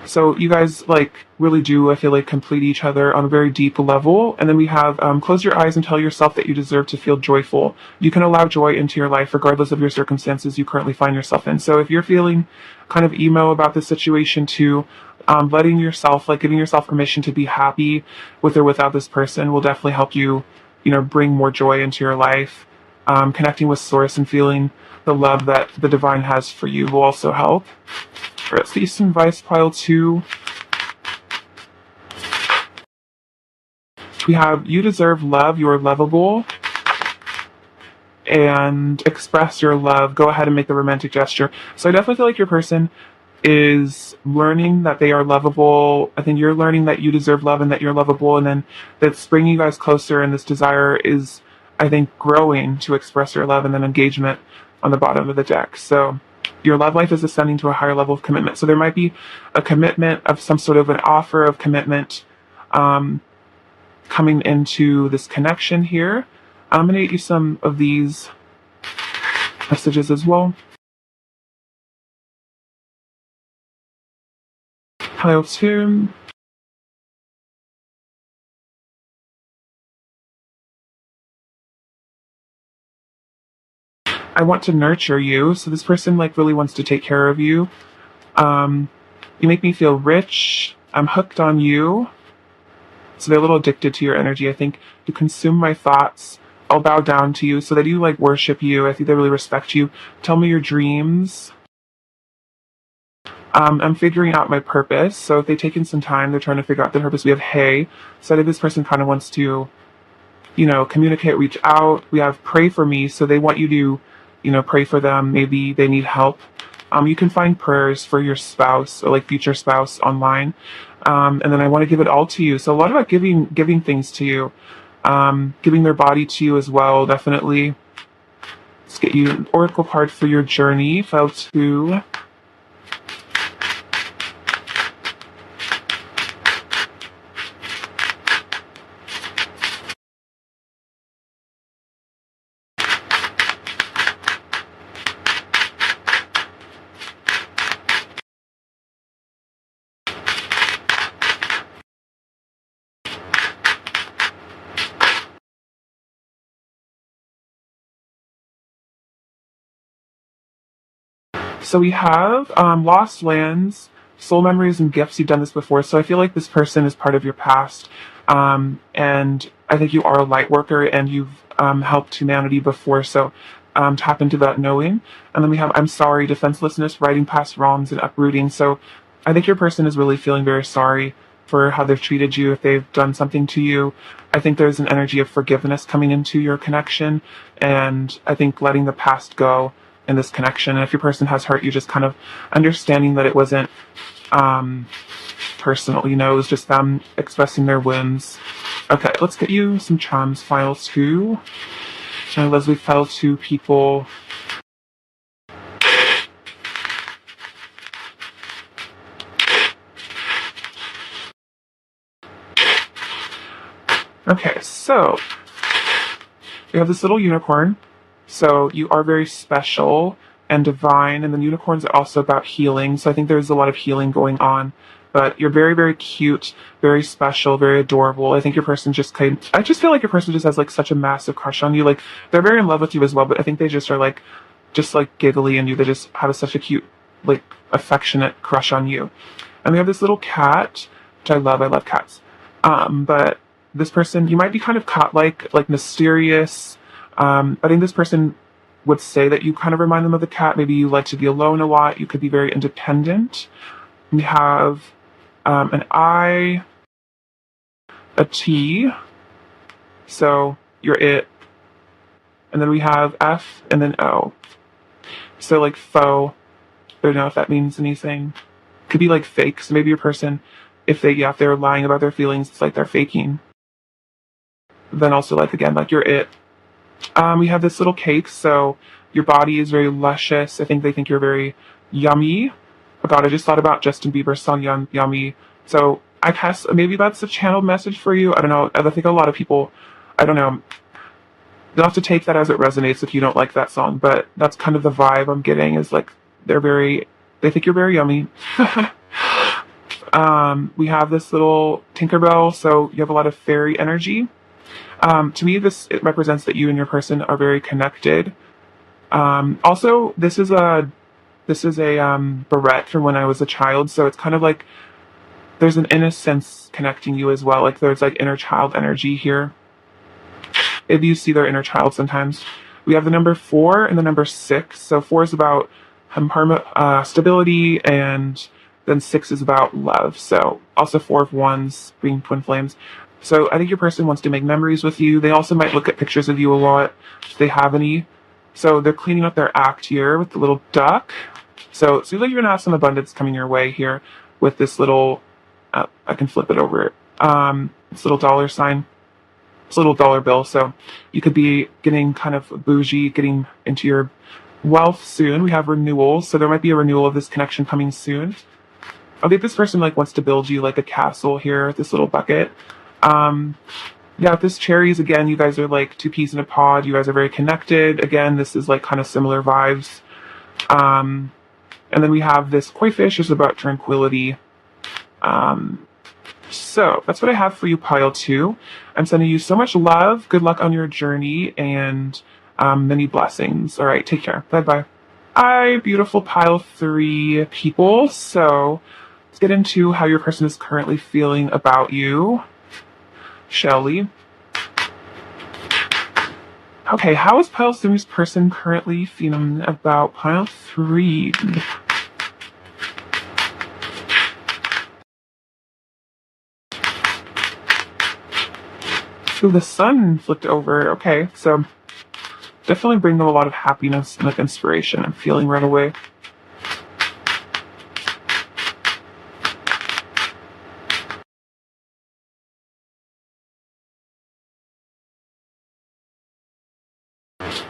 So you guys like really do, I feel like, complete each other on a very deep level. And then we have close your eyes and tell yourself that you deserve to feel joyful. You can allow joy into your life regardless of your circumstances you currently find yourself in. So if you're feeling kind of emo about the situation too, letting yourself, like giving yourself permission to be happy with or without this person will definitely help you, bring more joy into your life. Connecting with source and feeling the love that the divine has for you will also help. Let's see some advice pile 2. We have you deserve love, you are lovable, and express your love. Go ahead and make the romantic gesture. So I definitely feel like your person is learning that they are lovable. I think you're learning that you deserve love and that you're lovable, and then that's bringing you guys closer, and this desire is, I think, growing to express your love, and then engagement on the bottom of the deck. So your love life is ascending to a higher level of commitment. So there might be a commitment of some sort of an offer of commitment coming into this connection here. I'm going to get you some of these messages as well. Hello, Tim. I want to nurture you. So this person like really wants to take care of you. You make me feel rich. I'm hooked on you. So they're a little addicted to your energy. I think you consume my thoughts. I'll bow down to you. So they do like worship you. I think they really respect you. Tell me your dreams. I'm figuring out my purpose. So if they've taken some time, they're trying to figure out their purpose. We have hey. So I think this person kind of wants to, communicate, reach out. We have pray for me. So they want you to, pray for them. Maybe they need help. You can find prayers for your spouse or like future spouse online. And then I want to give it all to you. So a lot about giving things to you, giving their body to you as well. Definitely. Let's get you an oracle card for your journey. File 2. So we have lost lands, soul memories, and gifts. You've done this before, so I feel like this person is part of your past. And I think you are a light worker, and you've helped humanity before, so tap into that knowing. And then we have I'm sorry, defenselessness, righting past wrongs, and uprooting. So I think your person is really feeling very sorry for how they've treated you, if they've done something to you. I think there's an energy of forgiveness coming into your connection, and I think letting the past go in this connection. And if your person has hurt you, just kind of understanding that it wasn't personal, it was just them expressing their wounds. Okay, let's get you some charms. File 2. Leslie, file 2 people. Okay, so we have this little unicorn. So you are very special and divine, and then unicorns are also about healing. So I think there's a lot of healing going on. But you're very, very cute, very special, very adorable. I think your person I just feel like your person just has like such a massive crush on you. Like they're very in love with you as well, but I think they just are just giggly and you. They just have such a cute, like affectionate crush on you. And we have this little cat, which I love. I love cats. But this person, you might be kind of cat-like mysterious. I think this person would say that you kind of remind them of the cat. Maybe you like to be alone a lot. You could be very independent. We have an I, a T, so you're it. And then we have F and then O. So like faux, I don't know if that means anything. Could be like fake. So maybe your person, if they're lying about their feelings, it's like they're faking. Then also again, you're it. We have this little cake, so your body is very luscious. I think they think you're very yummy. Oh God, I just thought about Justin Bieber's song Yummy. So I guess maybe that's a channeled message for you. I don't know. I think a lot of people I don't know. You'll have to take that as it resonates if you don't like that song, but that's kind of the vibe I'm getting, is like they think you're very yummy. We have this little Tinkerbell, so you have a lot of fairy energy. To me, it represents that you and your person are very connected. Also, this is a barrette from when I was a child, so it's kind of like there's an innocence connecting you as well. Like there's like inner child energy here. If you see their inner child sometimes. We have the number 4 and the number 6. So 4 is about stability, and then 6 is about love. So also 4 of Wands being twin flames. So I think your person wants to make memories with you. They also might look at pictures of you a lot if they have any. So they're cleaning up their act here with the little duck. So it seems like you're going to have some abundance coming your way here with this little, I can flip it over. This little dollar sign. This little dollar bill. So you could be getting kind of bougie, getting into your wealth soon. We have renewals. So there might be a renewal of this connection coming soon. I think this person like wants to build you like a castle here with this little bucket. Yeah, with this cherries, again, you guys are like two peas in a pod. You guys are very connected. Again, this is like kind of similar vibes. And then we have this koi fish is about tranquility. So that's what I have for you, pile 2. I'm sending you so much love. Good luck on your journey, and many blessings. All right, take care. Bye-bye. Hi, beautiful pile 3 people. So let's get into how your person is currently feeling about you. Shelly. Okay, how is pile 3's person currently feeling about pile 3? So the sun flipped over. Okay, so definitely bring them a lot of happiness and like inspiration. I'm feeling right away.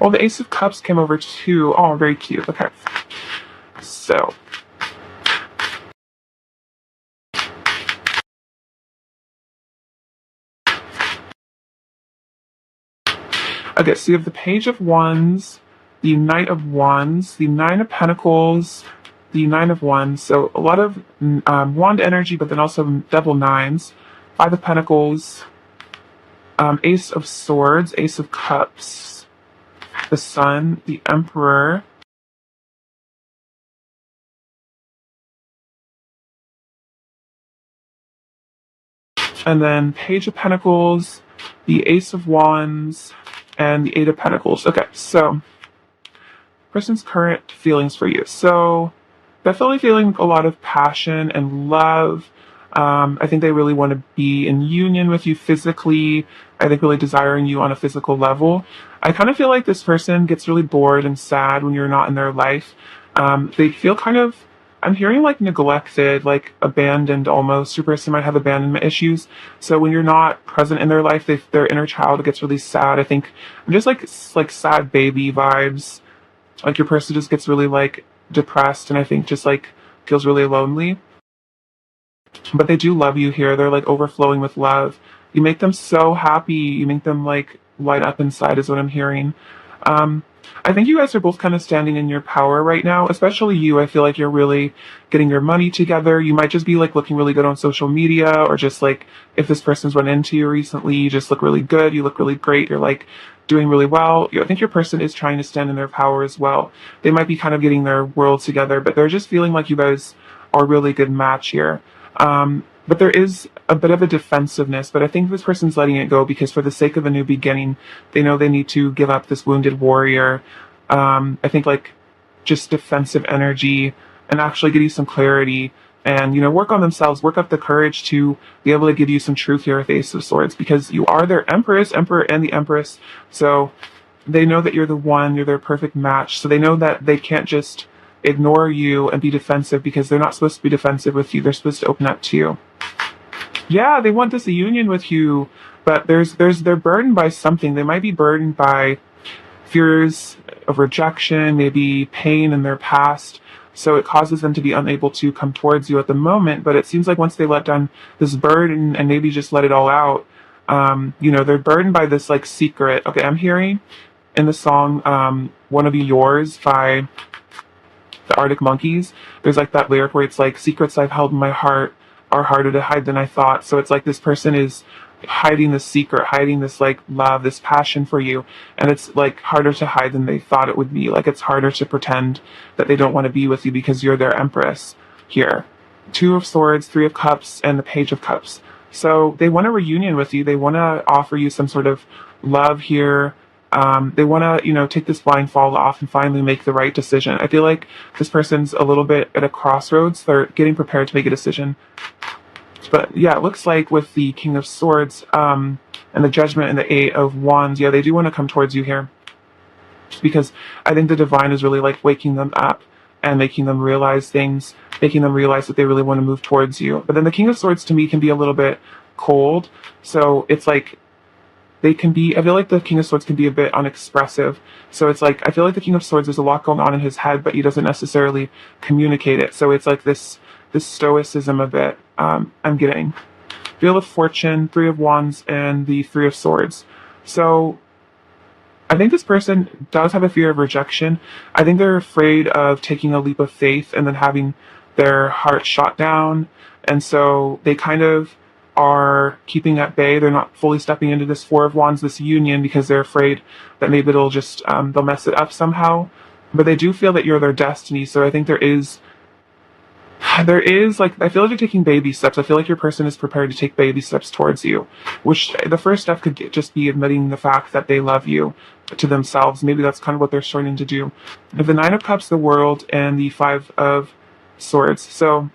Oh, the Ace of Cups came over too. Oh, very cute. Okay. So. Okay, so you have the Page of Wands, the Knight of Wands, the Nine of Pentacles, the Nine of Wands. So a lot of wand energy, but then also double nines. 5 of Pentacles, Ace of Swords, Ace of Cups, the Sun, the Emperor, and then Page of Pentacles, the Ace of Wands, and the 8 of Pentacles. Okay, so person's current feelings for you. So definitely feeling a lot of passion and love. I think they really want to be in union with you physically. I think really desiring you on a physical level. I kind of feel like this person gets really bored and sad when you're not in their life. They feel kind of, I'm hearing like neglected, like abandoned almost. Your person might have abandonment issues. So when you're not present in their life, their inner child gets really sad. I think I'm just like sad baby vibes. Like your person just gets really like depressed, and I think just like feels really lonely. But they do love you here. They're like overflowing with love. You make them so happy. You make them like light up inside is what I'm hearing. I think you guys are both kind of standing in your power right now, especially you. I feel like you're really getting your money together. You might just be like looking really good on social media, or just like if this person's run into you recently, you just look really good. You look really great. You're like doing really well. I think your person is trying to stand in their power as well. They might be kind of getting their world together, but they're just feeling like you guys are a really good match here. But there is a bit of a defensiveness, but I think this person's letting it go because for the sake of a new beginning, they know they need to give up this wounded warrior. I think like just defensive energy and actually give you some clarity and, work on themselves, work up the courage to be able to give you some truth here with Ace of Swords, because you are their emperor, and the Empress. So they know that you're the one, you're their perfect match. So they know that they can't just ignore you and be defensive, because they're not supposed to be defensive with you. They're supposed to open up to you. Yeah, they want this union with you, but they're burdened by something. They might be burdened by fears of rejection, maybe pain in their past. So it causes them to be unable to come towards you at the moment. But it seems like once they let down this burden and maybe just let it all out, You know, they're burdened by this like secret. Okay, I'm hearing in the song Wanna Be Yours by the Arctic Monkeys, there's like that lyric where it's like, secrets I've held in my heart are harder to hide than I thought. So it's like this person is hiding this secret, hiding this like love, this passion for you, and it's like harder to hide than they thought it would be. Like it's harder to pretend that they don't want to be with you because you're their empress here. Two of Swords, Three of Cups, and the Page of Cups. So they want a reunion with you. They want to offer you some sort of love here. They want to, you know, take this blindfold off and finally make the right decision. I feel like this person's a little bit at a crossroads. They're getting prepared to make a decision. But yeah, it looks like with the King of Swords and the Judgment and the Eight of Wands, yeah, they do want to come towards you here. Because I think the divine is really like waking them up and making them realize things, making them realize that they really want to move towards you. But then the King of Swords to me can be a little bit cold. So it's like they can be, I feel like the King of Swords can be a bit unexpressive. So it's like, I feel like the King of Swords, there's a lot going on in his head, but he doesn't necessarily communicate it. So it's like this stoicism a bit, I'm getting. Wheel of Fortune, Three of Wands, and the Three of Swords. So I think this person does have a fear of rejection. I think they're afraid of taking a leap of faith and then having their heart shot down. And so they kind of are keeping at bay. They're not fully stepping into this Four of Wands, this union, because they're afraid that maybe it'll just, they'll mess it up somehow. But they do feel that you're their destiny. So I think there is like, I feel like you're taking baby steps. I feel like your person is prepared to take baby steps towards you, which the first step could just be admitting the fact that they love you to themselves. Maybe that's kind of what they're starting to do. The Nine of Cups, the World, and the Five of Swords. So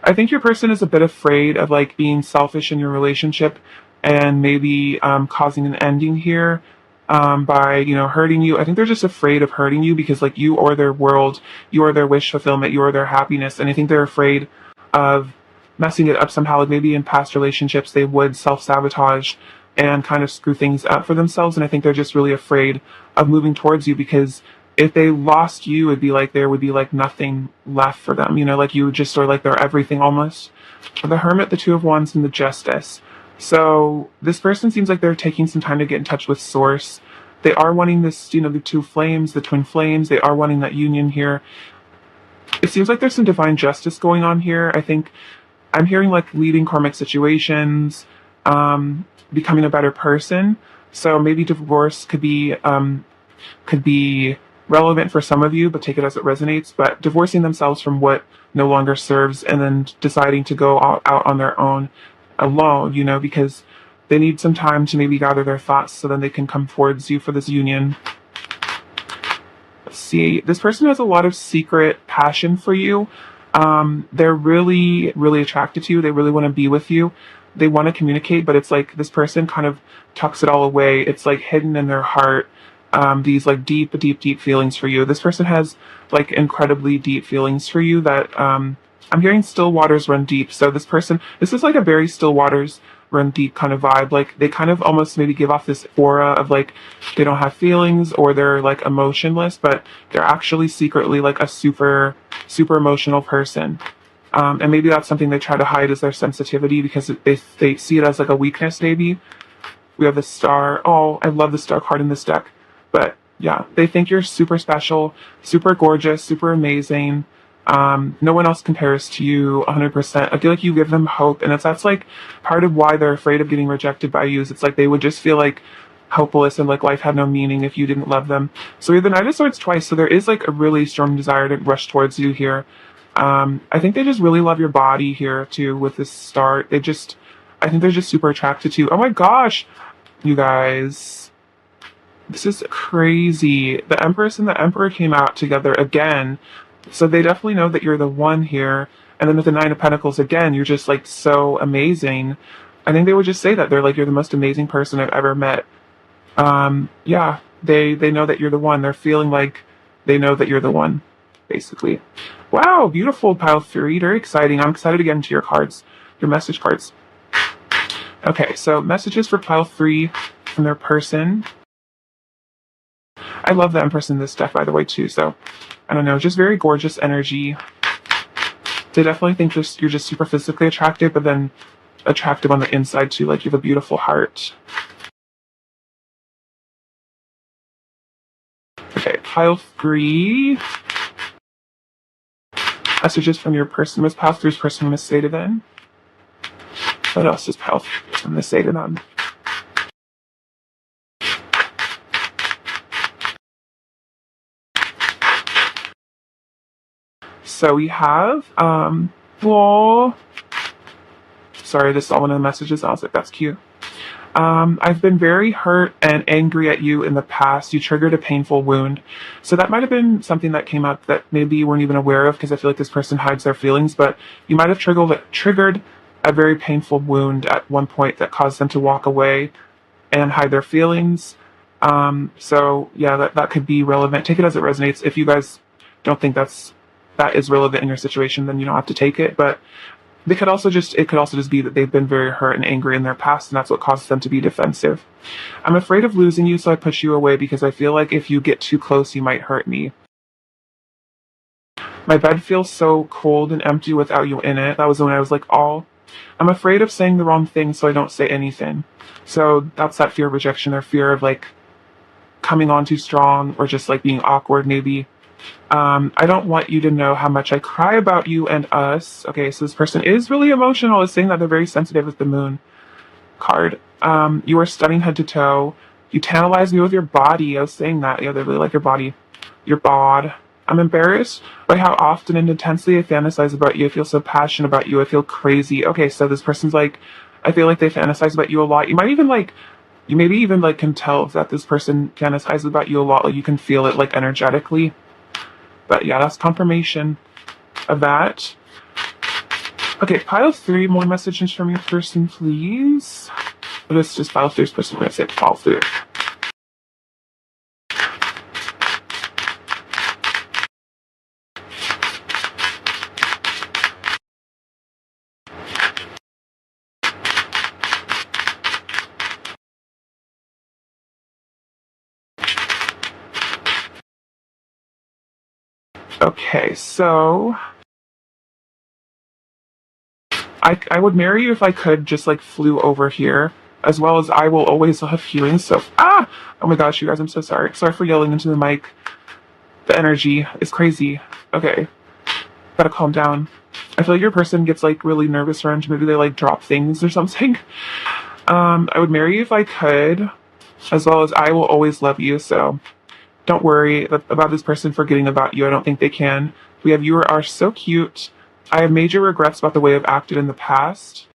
I think your person is a bit afraid of like being selfish in your relationship and maybe causing an ending here by, you know, hurting you. I think they're just afraid of hurting you because like you are their world, you are their wish fulfillment, you are their happiness. And I think they're afraid of messing it up somehow. Like maybe in past relationships, they would self-sabotage and kind of screw things up for themselves. And I think they're just really afraid of moving towards you because if they lost you, it'd be like there would be like nothing left for them, you know, like you would just sort of like they're everything almost. The Hermit, the Two of Wands, and the Justice. So this person seems like they're taking some time to get in touch with Source. They are wanting this, you know, the two flames, the twin flames. They are wanting that union here. It seems like there's some divine justice going on here. I think I'm hearing like leaving karmic situations, becoming a better person. So maybe divorce could be relevant for some of you, but take it as it resonates. But divorcing themselves from what no longer serves and then deciding to go out on their own alone, you know, because they need some time to maybe gather their thoughts so then they can come towards you for this union. Let's see. This person has a lot of secret passion for you. They're really, really attracted to you. They really want to be with you. They want to communicate, but it's like this person kind of tucks it all away. It's like hidden in their heart. These like deep feelings for you. This person has like incredibly deep feelings for you that I'm hearing still waters run deep. So this is like a very still waters run deep kind of vibe. Like they kind of almost maybe give off this aura of like they don't have feelings or they're like emotionless, but they're actually secretly like a super emotional person. And maybe that's something they try to hide is their sensitivity because they see it as like a weakness maybe. We have the Star. Oh, I love the Star card in this deck. But yeah, they think you're super special, super gorgeous, super amazing. No one else compares to you 100%. I feel like you give them hope. And that's like part of why they're afraid of getting rejected by you. Is it's like they would just feel like hopeless and like life had no meaning if you didn't love them. So we have the Knight of Swords twice. So there is like a really strong desire to rush towards you here. I think they just really love your body here too with this Star. I think they're just super attracted to you. Oh my gosh, you guys. This is crazy. The Empress and the Emperor came out together again. So they definitely know that you're the one here. And then with the Nine of Pentacles again, you're just like so amazing. I think they would just say that. They're like, you're the most amazing person I've ever met. Yeah, they know that you're the one. They're feeling like they know that you're the one, basically. Wow, beautiful pile 3. Very exciting. I'm excited to get into your cards, your message cards. Okay, so messages for pile 3 from their person. I love the Empress in this deck, by the way, too. So, I don't know, just very gorgeous energy. They definitely think you're just super physically attractive, but then attractive on the inside too, like you have a beautiful heart. Okay, pile 3. Messages from your person. What's pile 3's person going to say to them? What else is pile 3 going to say to them? So we have, well, sorry, this is all one of the messages. I was like, that's cute. I've been very hurt and angry at you in the past. You triggered a painful wound. So that might have been something that came up that maybe you weren't even aware of, because I feel like this person hides their feelings, but you might have triggered a very painful wound at one point that caused them to walk away and hide their feelings. So yeah, that could be relevant. Take it as it resonates. If you guys don't think that is relevant in your situation, then you don't have to take it. But it could also just be that they've been very hurt and angry in their past, and that's what causes them to be defensive. I'm afraid of losing you, so I push you away because I feel like if you get too close, you might hurt me. My bed feels so cold and empty without you in it. That was when I was like, oh, I'm afraid of saying the wrong thing, so I don't say anything. So that's that fear of rejection, or fear of like coming on too strong, or just like being awkward maybe. I don't want you to know how much I cry about you and us. Okay, so this person is really emotional. Is saying that they're very sensitive with the moon card. You are stunning head to toe. You tantalize me with your body. I was saying that. Yeah, they really like your body. Your bod. I'm embarrassed by how often and intensely I fantasize about you. I feel so passionate about you. I feel crazy. Okay, so this person's like, I feel like they fantasize about you a lot. You maybe even like can tell that this person fantasizes about you a lot. Like you can feel it like energetically. But yeah, that's confirmation of that. Okay, pile 3, more messages from your person, please. This is just pile 3's person. I'm going to say pile 3. Okay, so I would marry you if I could, just like flew over here, as well as I will always love you and stuff. Oh my gosh, you guys, I'm so sorry. Sorry for yelling into the mic. The energy is crazy. Okay, gotta calm down. I feel like your person gets like really nervous around you. Maybe they like drop things or something. I would marry you if I could, as well as I will always love you. So don't worry about this person forgetting about you. I don't think they can. We have you are so cute. I have major regrets about the way I've acted in the past.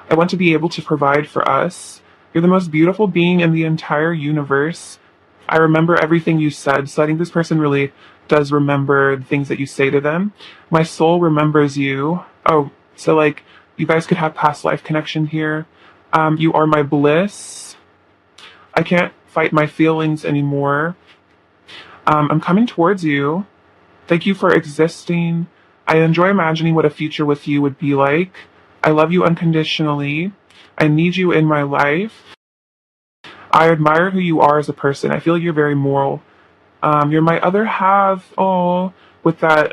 I want to be able to provide for us. You're the most beautiful being in the entire universe. I remember everything you said, so I think this person really does remember the things that you say to them. My soul remembers you. Oh, so like you guys could have past life connection here. You are my bliss. I can't fight my feelings anymore. I'm coming towards you. Thank you for existing. I enjoy imagining what a future with you would be like. I love you unconditionally. I need you in my life. I admire who you are as a person. I feel you're very moral. You're my other half. Oh, with that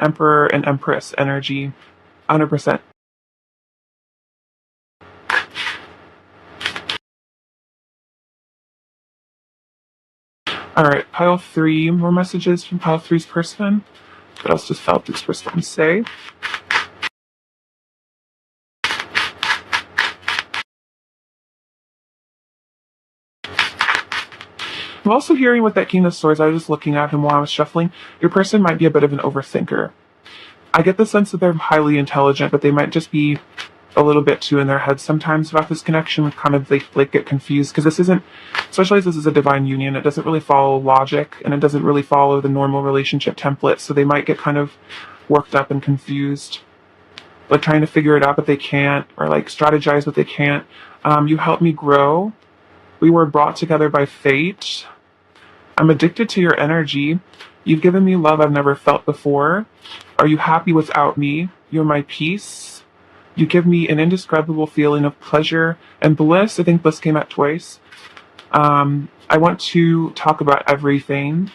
Emperor and Empress energy. 100%. Alright, pile 3. More messages from pile 3's person. What else just felt this person say? I'm also hearing with that King of Swords. I was just looking at him while I was shuffling. Your person might be a bit of an overthinker. I get the sense that they're highly intelligent, but they might just be a little bit too in their head sometimes about this connection. Kind of they get confused because this isn't, especially as this is a divine union, it doesn't really follow logic and it doesn't really follow the normal relationship template. So they might get kind of worked up and confused, like trying to figure it out but they can't, or like strategize but they can't. You helped me grow. We were brought together by fate. I'm addicted to your energy. You've given me love I've never felt before. Are you happy without me? You're my peace. You give me an indescribable feeling of pleasure and bliss. I think bliss came out twice. I want to talk about everything.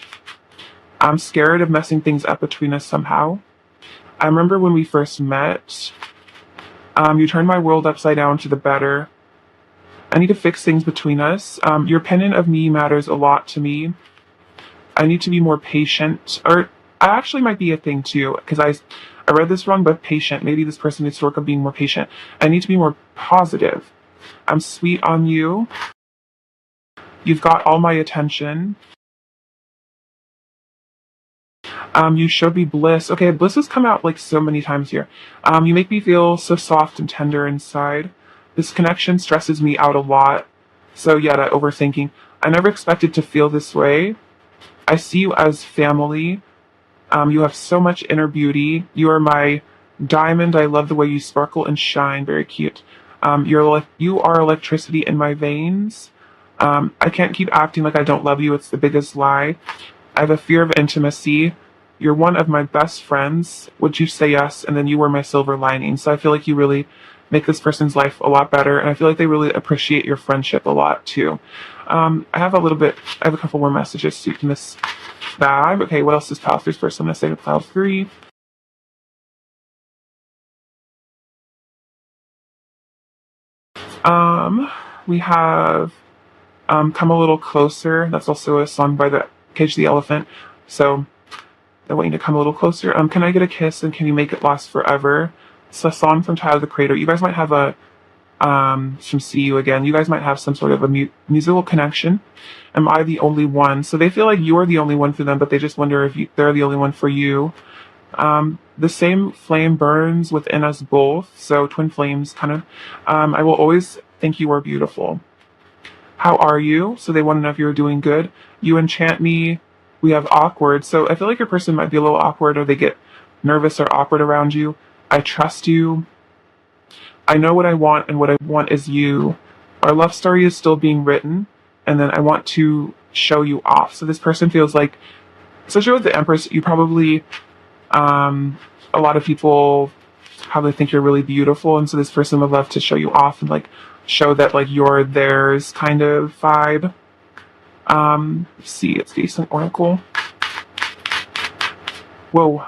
I'm scared of messing things up between us somehow. I remember when we first met. You turned my world upside down to the better. I need to fix things between us. Your opinion of me matters a lot to me. I need to be more patient, or I actually might be a thing too, because I read this wrong, but patient. Maybe this person needs to work on being more patient. I need to be more positive. I'm sweet on you. You've got all my attention. You showed me bliss. Okay, bliss has come out like so many times here. You make me feel so soft and tender inside. This connection stresses me out a lot. So yeah, that overthinking. I never expected to feel this way. I see you as family. You have so much inner beauty. You are my diamond. I love the way you sparkle and shine. Very cute. You are electricity in my veins. I can't keep acting like I don't love you. It's the biggest lie. I have a fear of intimacy. You're one of my best friends. Would you say yes? And then you were my silver lining. So I feel like you really make this person's life a lot better. And I feel like they really appreciate your friendship a lot too. I have a couple more messages so you can miss that. Okay, what else is pile 3's first? I'm going to say to pile 3. We have Come a Little Closer. That's also a song by the Cage the Elephant. So I want you to come a little closer. Can I get a kiss and can you make it last forever? It's a song from Tyler the Creator. You guys might have from See You Again. You guys might have some sort of a musical connection. Am I the only one? So they feel like you're the only one for them, but they just wonder if they're the only one for you. The same flame burns within us both. So twin flames, kind of. I will always think you are beautiful. How are you? So they want to know if you're doing good. You enchant me. We have awkward. So I feel like your person might be a little awkward, or they get nervous or awkward around you. I trust you. I know what I want, and what I want is you. Our love story is still being written, and then I want to show you off. So this person feels like, especially with the Empress, you probably, a lot of people probably think you're really beautiful, and so this person would love to show you off and like show that like you're theirs kind of vibe. See, it's decent oracle. Whoa.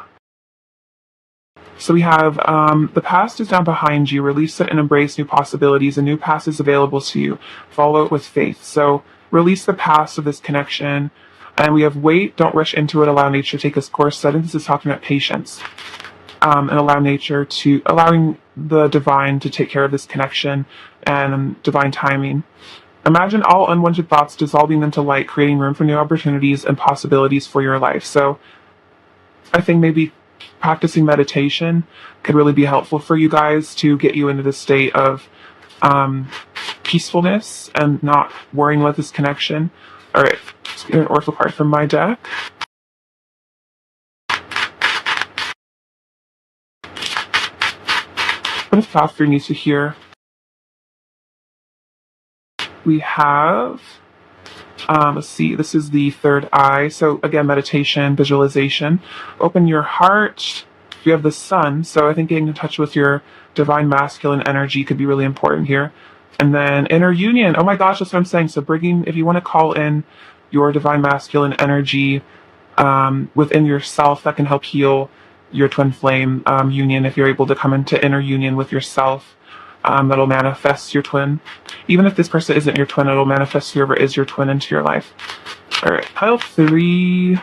So we have, the past is now behind you. Release it and embrace new possibilities. A new past is available to you. Follow it with faith. So release the past of this connection. And we have wait, don't rush into it. Allow nature to take its course. I think this is talking about patience. And allowing the divine to take care of this connection and divine timing. Imagine all unwanted thoughts dissolving into light, creating room for new opportunities and possibilities for your life. So I think maybe practicing meditation could really be helpful for you guys to get you into the state of peacefulness and not worrying about this connection. All right, let's get an oracle card from my deck. What if Father needs to hear? We have, let's see, this is the third eye. So again, meditation, visualization. Open your heart. You have the sun. So I think getting in touch with your divine masculine energy could be really important here. And then inner union. Oh my gosh, that's what I'm saying. So if you want to call in your divine masculine energy within yourself, that can help heal your twin flame union. If you're able to come into inner union with yourself, that'll manifest your twin. Even if this person isn't your twin, it'll manifest whoever is your twin into your life. All right, pile 3.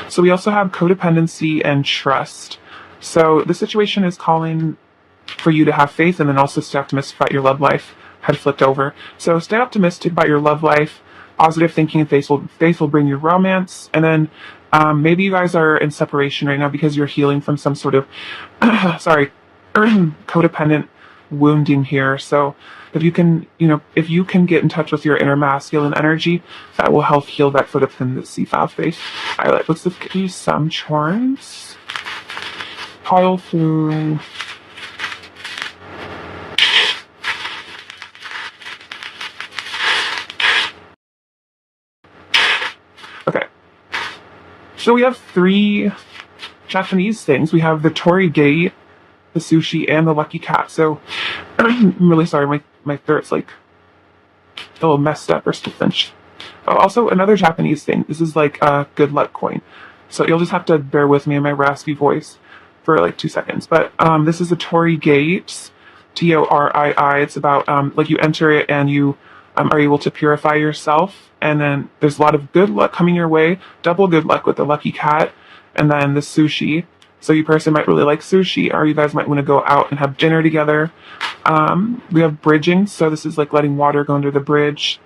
So we also have codependency and trust. So the situation is calling for you to have faith and then also stay optimistic about your love life. Head flipped over. So stay optimistic about your love life. Positive thinking and faith will bring you romance. And then maybe you guys are in separation right now because you're healing from some sort of, codependent wounding here. So if you can get in touch with your inner masculine energy, that will help heal that codependency faith. All right, let's give you some charms. Pile through. Okay. So we have 3 Japanese things. We have the Torii Gate, the sushi, and the lucky cat. So I'm really sorry, my throat's like a little messed up or something. Oh, also, another Japanese thing. This is like a good luck coin. So you'll just have to bear with me in my raspy voice for like 2 seconds. But this is a Torii Gate, Torii. It's about like you enter it and you are able to purify yourself. And then there's a lot of good luck coming your way. Double good luck with the lucky cat. And then the sushi. So you person might really like sushi, or you guys might want to go out and have dinner together. We have bridging. So this is like letting water go under the bridge.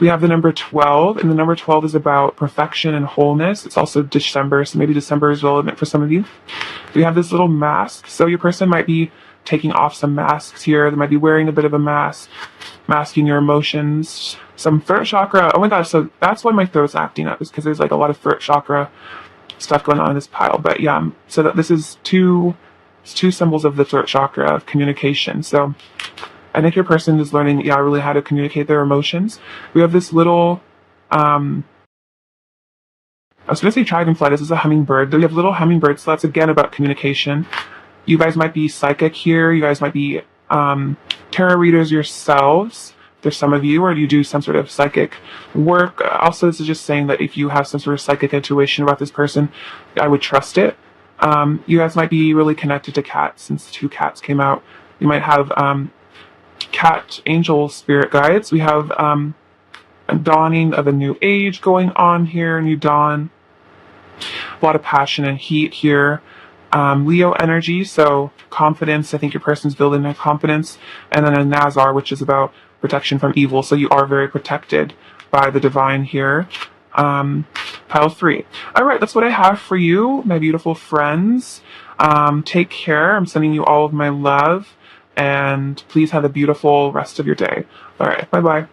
We have the number 12, and the number 12 is about perfection and wholeness. It's also December, so maybe December is relevant for some of you. We have this little mask, so your person might be taking off some masks here. They might be wearing a bit of a mask, masking your emotions. Some throat chakra. Oh my gosh, so that's why my throat's acting up, is because there's like a lot of throat chakra stuff going on in this pile. But yeah, so that this is two symbols of the throat chakra of communication. So I think your person is learning, really how to communicate their emotions. We have this little, I was going to say dragonfly. This is a hummingbird. We have little hummingbirds. So that's again about communication. You guys might be psychic here. You guys might be tarot readers yourselves. There's some of you, or you do some sort of psychic work. Also, this is just saying that if you have some sort of psychic intuition about this person, I would trust it. You guys might be really connected to cats, since 2 cats came out. You might have cat angel spirit guides. We have a dawning of a new age going on here, new dawn. A lot of passion and heat here. Leo energy, so confidence. I think your person's building their confidence. And then a Nazar, which is about protection from evil. So you are very protected by the divine here. Pile 3. All right, that's what I have for you, my beautiful friends. Take care. I'm sending you all of my love. And please have a beautiful rest of your day. All right, bye-bye.